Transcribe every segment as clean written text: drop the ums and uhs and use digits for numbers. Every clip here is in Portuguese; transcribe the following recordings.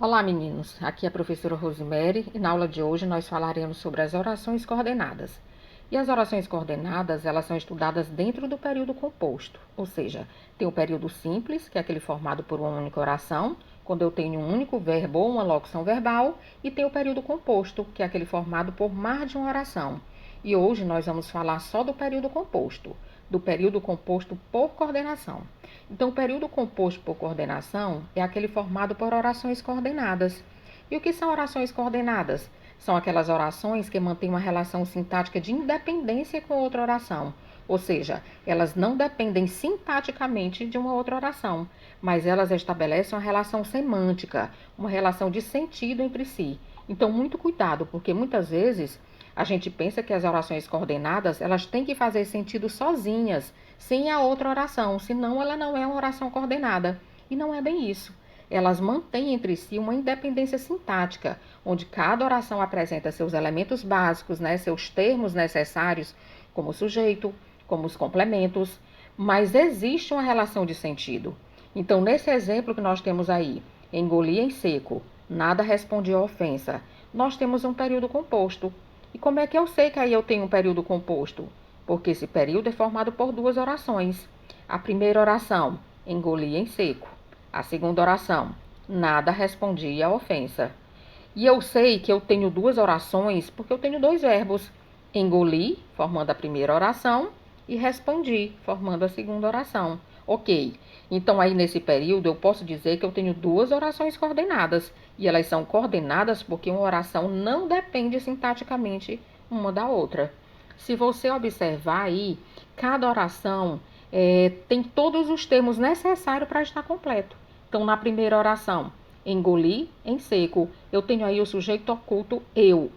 Olá, meninos. Aqui é a professora Rosemary e na aula de hoje nós falaremos sobre as orações coordenadas. E as orações coordenadas, elas são estudadas dentro do período composto, ou seja, tem o período simples, que é aquele formado por uma única oração, quando eu tenho um único verbo ou uma locução verbal, e tem o período composto, que é aquele formado por mais de uma oração. E hoje nós vamos falar só do período composto por coordenação. Então, o período composto por coordenação é aquele formado por orações coordenadas. E o que são orações coordenadas? São aquelas orações que mantêm uma relação sintática de independência com outra oração. Ou seja, elas não dependem sintaticamente de uma outra oração, mas elas estabelecem uma relação semântica, uma relação de sentido entre si. Então, muito cuidado, porque muitas vezes a gente pensa que as orações coordenadas, elas têm que fazer sentido sozinhas, sem a outra oração, senão ela não é uma oração coordenada. E não é bem isso. Elas mantêm entre si uma independência sintática, onde cada oração apresenta seus elementos básicos, seus termos necessários, como o sujeito, como os complementos, mas existe uma relação de sentido. Então, nesse exemplo que nós temos aí, engoli em seco, nada respondi à ofensa, nós temos um período composto. E como é que eu sei que aí eu tenho um período composto? Porque esse período é formado por duas orações. A primeira oração, engoli em seco. A segunda oração, nada respondi à ofensa. E eu sei que eu tenho duas orações porque eu tenho dois verbos. Engoli, formando a primeira oração, e respondi, formando a segunda oração. Ok, então aí nesse período eu posso dizer que eu tenho duas orações coordenadas. E elas são coordenadas porque uma oração não depende sintaticamente uma da outra. Se você observar aí, cada oração tem todos os termos necessários para estar completo. Então, na primeira oração, engoli em seco, eu tenho aí o sujeito oculto eu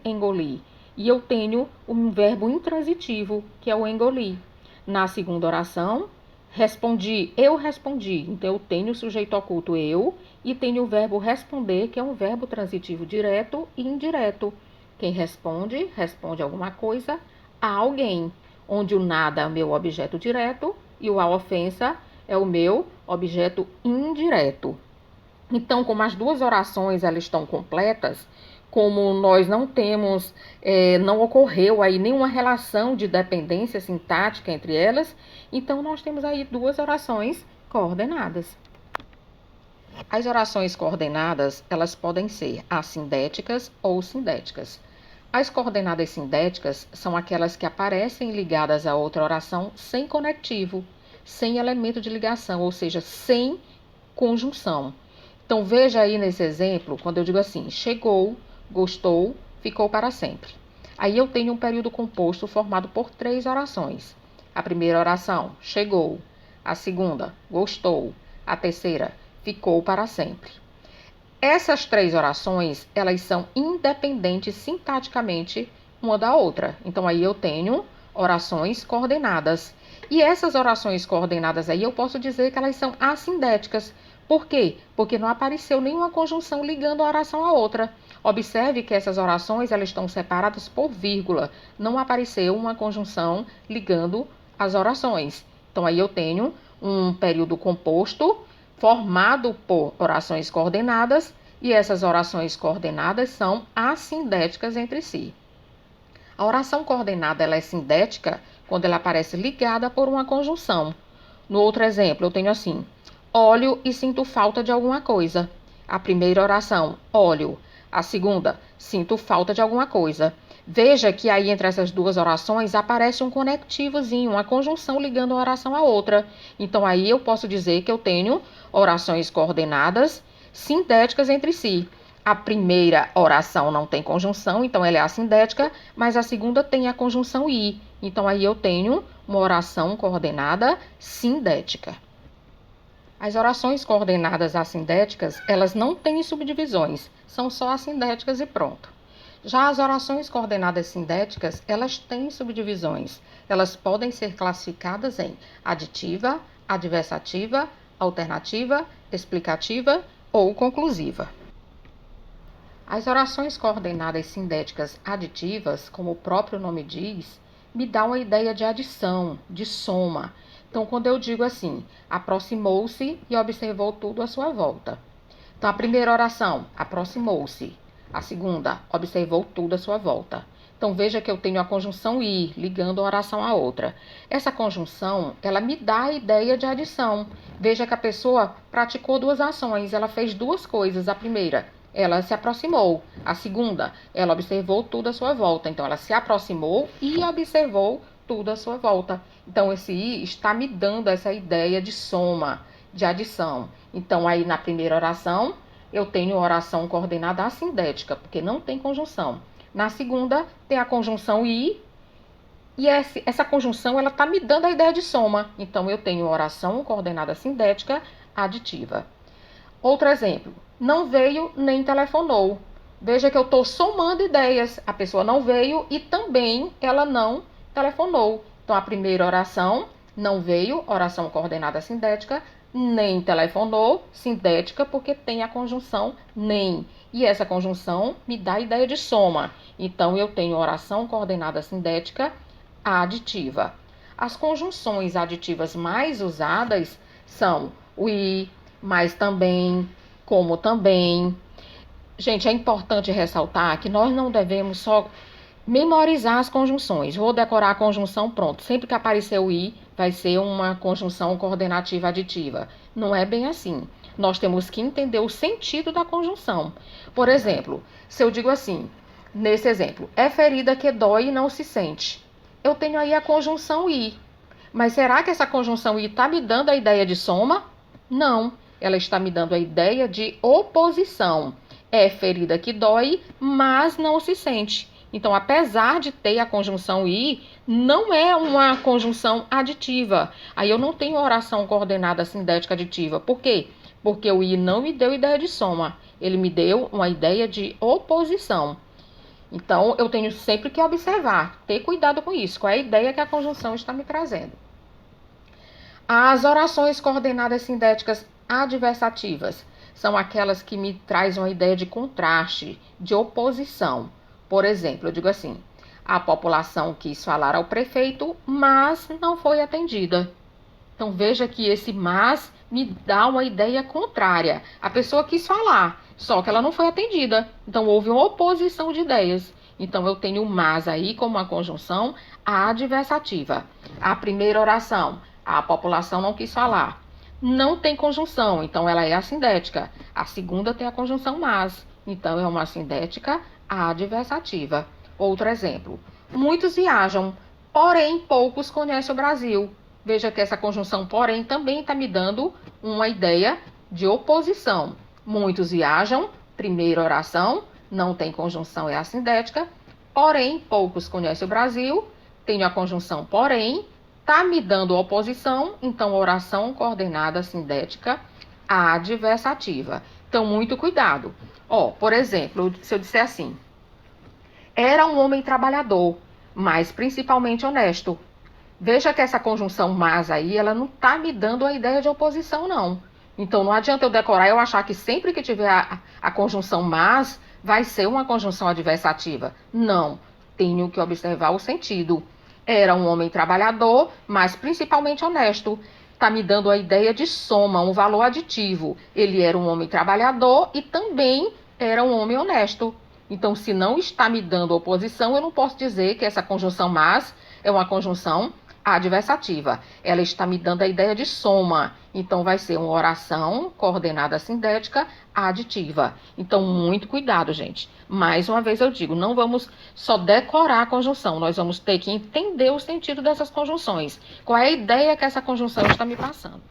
engoli. E eu tenho um verbo intransitivo, que é o engoli. Na segunda oração, eu respondi. Então, eu tenho o sujeito oculto eu e tenho o verbo responder, que é um verbo transitivo direto e indireto. Quem responde, responde alguma coisa a alguém, onde o nada é o meu objeto direto e a ofensa é o meu objeto indireto. Então, como as duas orações elas estão completas, como nós não temos, não ocorreu aí nenhuma relação de dependência sintática entre elas, então nós temos aí duas orações coordenadas. As orações coordenadas, elas podem ser assindéticas ou sindéticas. As coordenadas sindéticas são aquelas que aparecem ligadas a outra oração sem conectivo, sem elemento de ligação, ou seja, sem conjunção. Então, veja aí nesse exemplo, quando eu digo assim, chegou, gostou, ficou para sempre. Aí eu tenho um período composto formado por três orações. A primeira oração, chegou. A segunda, gostou. A terceira, ficou para sempre. Essas três orações, elas são independentes sintaticamente uma da outra. Então, aí eu tenho orações coordenadas. E essas orações coordenadas aí, eu posso dizer que elas são assindéticas. Por quê? Porque não apareceu nenhuma conjunção ligando a oração à outra. Observe que essas orações, elas estão separadas por vírgula. Não apareceu uma conjunção ligando as orações. Então, aí eu tenho um período composto formado por orações coordenadas, e essas orações coordenadas são assindéticas entre si. A oração coordenada ela é sindética quando ela aparece ligada por uma conjunção. No outro exemplo, eu tenho assim: olho e sinto falta de alguma coisa. A primeira oração, olho. A segunda, sinto falta de alguma coisa. Veja que aí entre essas duas orações aparece um conectivozinho, uma conjunção ligando uma oração à outra. Então aí eu posso dizer que eu tenho orações coordenadas sindéticas entre si. A primeira oração não tem conjunção, então ela é assindética, mas a segunda tem a conjunção i. Então aí eu tenho uma oração coordenada sindética. As orações coordenadas assindéticas, elas não têm subdivisões, são só assindéticas e pronto. Já as orações coordenadas sindéticas, elas têm subdivisões. Elas podem ser classificadas em aditiva, adversativa, alternativa, explicativa ou conclusiva. As orações coordenadas sindéticas aditivas, como o próprio nome diz, me dão a ideia de adição, de soma. Então, quando eu digo assim, aproximou-se e observou tudo à sua volta. Então, a primeira oração, aproximou-se. A segunda, observou tudo à sua volta. Então, veja que eu tenho a conjunção ir, ligando a oração à outra. Essa conjunção, ela me dá a ideia de adição. Veja que a pessoa praticou duas ações, ela fez duas coisas. A primeira, ela se aproximou. A segunda, ela observou tudo à sua volta. Então, ela se aproximou e observou tudo à sua volta. Então, esse ir está me dando essa ideia de soma, de adição. Então, aí na primeira oração, eu tenho oração coordenada assindética, porque não tem conjunção. Na segunda, tem a conjunção e essa conjunção ela está me dando a ideia de soma. Então, eu tenho oração coordenada sindética aditiva. Outro exemplo, não veio nem telefonou. Veja que eu estou somando ideias. A pessoa não veio e também ela não telefonou. Então, a primeira oração, não veio, oração coordenada sindética, nem telefonou, sindética, porque tem a conjunção nem. E essa conjunção me dá a ideia de soma. Então, eu tenho oração coordenada sindética aditiva. As conjunções aditivas mais usadas são o e, mas também, como também. Gente, é importante ressaltar que nós não devemos só memorizar as conjunções. Vou decorar a conjunção, pronto. Sempre que aparecer o i, vai ser uma conjunção coordenativa aditiva. Não é bem assim. Nós temos que entender o sentido da conjunção. Por exemplo, se eu digo assim, nesse exemplo, é ferida que dói e não se sente. Eu tenho aí a conjunção i. Mas será que essa conjunção i está me dando a ideia de soma? Não. Ela está me dando a ideia de oposição. É ferida que dói, mas não se sente. Então, apesar de ter a conjunção i, não é uma conjunção aditiva. Aí eu não tenho oração coordenada sindética aditiva. Por quê? Porque o i não me deu ideia de soma. Ele me deu uma ideia de oposição. Então, eu tenho sempre que observar, ter cuidado com isso. Qual é a ideia que a conjunção está me trazendo? As orações coordenadas sindéticas adversativas são aquelas que me trazem uma ideia de contraste, de oposição. Por exemplo, eu digo assim, a população quis falar ao prefeito, mas não foi atendida. Então, veja que esse mas me dá uma ideia contrária. A pessoa quis falar, só que ela não foi atendida. Então, houve uma oposição de ideias. Então, eu tenho o mas aí como uma conjunção adversativa. A primeira oração, a população não quis falar. Não tem conjunção, então ela é assindética. A segunda tem a conjunção mas, então é uma assindética adversativa. Outro exemplo. Muitos viajam, porém poucos conhecem o Brasil. Veja que essa conjunção porém também está me dando uma ideia de oposição. Muitos viajam, primeira oração, não tem conjunção, é assindética. Porém, poucos conhecem o Brasil. Tenho a conjunção porém, está me dando oposição, então oração coordenada sindética adversativa. Então, muito cuidado. Por exemplo, se eu disser assim, era um homem trabalhador, mas principalmente honesto. Veja que essa conjunção mas aí, ela não está me dando a ideia de oposição, não. Então, não adianta eu decorar e eu achar que sempre que tiver a conjunção mas, vai ser uma conjunção adversativa. Não, tenho que observar o sentido. Era um homem trabalhador, mas principalmente honesto. Está me dando a ideia de soma, um valor aditivo. Ele era um homem trabalhador e também era um homem honesto. Então, se não está me dando oposição, eu não posso dizer que essa conjunção mas é uma conjunção adversativa. Ela está me dando a ideia de soma. Então, vai ser uma oração coordenada sindética aditiva. Então, muito cuidado, gente. Mais uma vez eu digo, não vamos só decorar a conjunção. Nós vamos ter que entender o sentido dessas conjunções. Qual é a ideia que essa conjunção está me passando?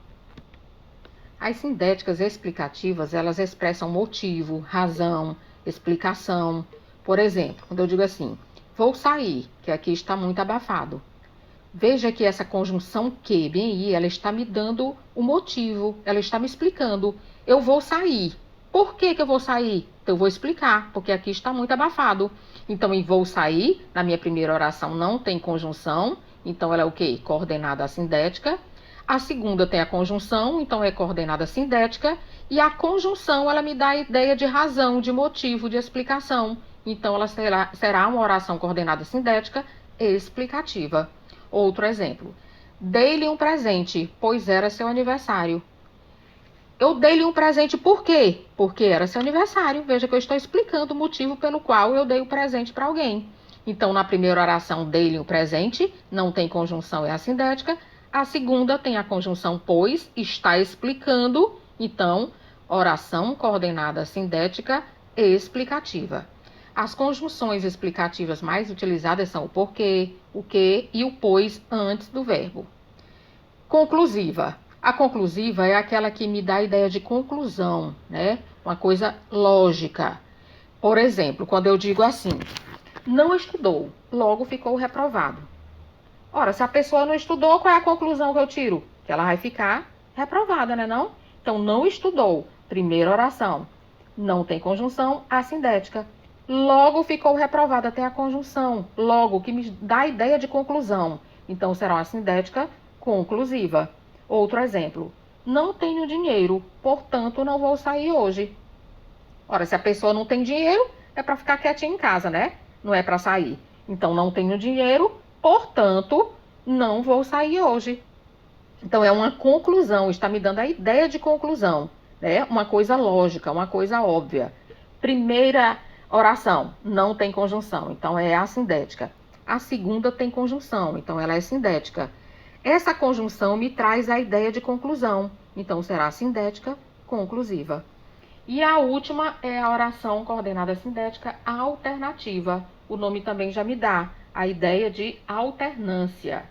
As sindéticas explicativas, elas expressam motivo, razão, explicação. Por exemplo, quando eu digo assim, vou sair, que aqui está muito abafado. Veja que essa conjunção que, bem aí, ela está me dando o motivo, ela está me explicando. Eu vou sair. Por que eu vou sair? Então, eu vou explicar, porque aqui está muito abafado. Então, em vou sair, na minha primeira oração não tem conjunção, então ela é o quê? Coordenada sindética. A segunda tem a conjunção, então é coordenada sindética. E a conjunção, ela me dá a ideia de razão, de motivo, de explicação. Então, ela será uma oração coordenada sindética explicativa. Outro exemplo. Dei-lhe um presente, pois era seu aniversário. Eu dei-lhe um presente por quê? Porque era seu aniversário. Veja que eu estou explicando o motivo pelo qual eu dei o presente para alguém. Então, na primeira oração, dei-lhe um presente, não tem conjunção, é assindética. A segunda tem a conjunção pois, está explicando. Então, oração coordenada assindética explicativa. As conjunções explicativas mais utilizadas são o porquê, o que e o pois antes do verbo. Conclusiva. A conclusiva é aquela que me dá a ideia de conclusão, né? Uma coisa lógica. Por exemplo, quando eu digo assim, não estudou, logo ficou reprovado. Ora, se a pessoa não estudou, qual é a conclusão que eu tiro? Que ela vai ficar reprovada, né não? Então, não estudou, primeira oração. Não tem conjunção, assindética. Logo ficou reprovada, tem a conjunção. Logo, que me dá a ideia de conclusão. Então, será uma assindética conclusiva. Outro exemplo. Não tenho dinheiro, portanto, não vou sair hoje. Ora, se a pessoa não tem dinheiro, é para ficar quietinha em casa, né? Não é para sair. Então, não tenho dinheiro, portanto, não vou sair hoje. Então, é uma conclusão, está me dando a ideia de conclusão, né? Uma coisa lógica, uma coisa óbvia. Primeira oração, não tem conjunção, então é assindética. A segunda tem conjunção, então ela é sindética. Essa conjunção me traz a ideia de conclusão, então será assindética conclusiva. E a última é a oração coordenada sindética alternativa. O nome também já me dá a ideia de alternância.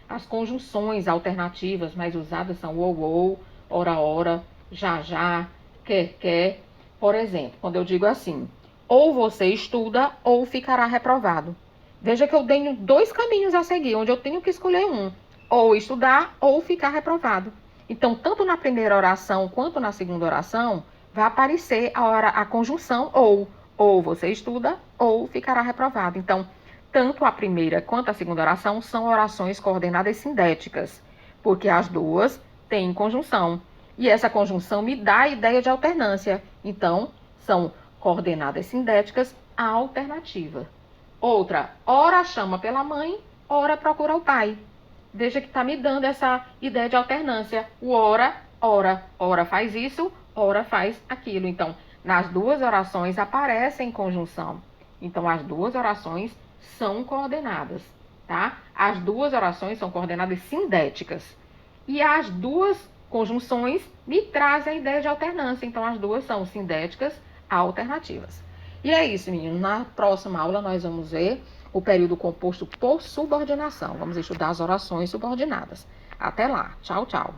As conjunções alternativas mais usadas são ou, ora, já, quer. Por exemplo, quando eu digo assim, ou você estuda ou ficará reprovado. Veja que eu tenho dois caminhos a seguir, onde eu tenho que escolher um. Ou estudar ou ficar reprovado. Então, tanto na primeira oração quanto na segunda oração, vai aparecer a conjunção ou você estuda ou ficará reprovado. Então, tanto a primeira quanto a segunda oração são orações coordenadas sindéticas, porque as duas têm conjunção. E essa conjunção me dá a ideia de alternância. Então, são coordenadas sindéticas alternativas. Outra, ora chama pela mãe, ora procura o pai. Veja que está me dando essa ideia de alternância. O ora faz isso, ora faz aquilo. Então, nas duas orações aparecem conjunção. Então, as duas orações são coordenadas, tá? As duas orações são coordenadas sindéticas. E as duas conjunções me trazem a ideia de alternância. Então, as duas são sindéticas alternativas. E é isso, meninos. Na próxima aula, nós vamos ver o período composto por subordinação. Vamos estudar as orações subordinadas. Até lá. Tchau, tchau.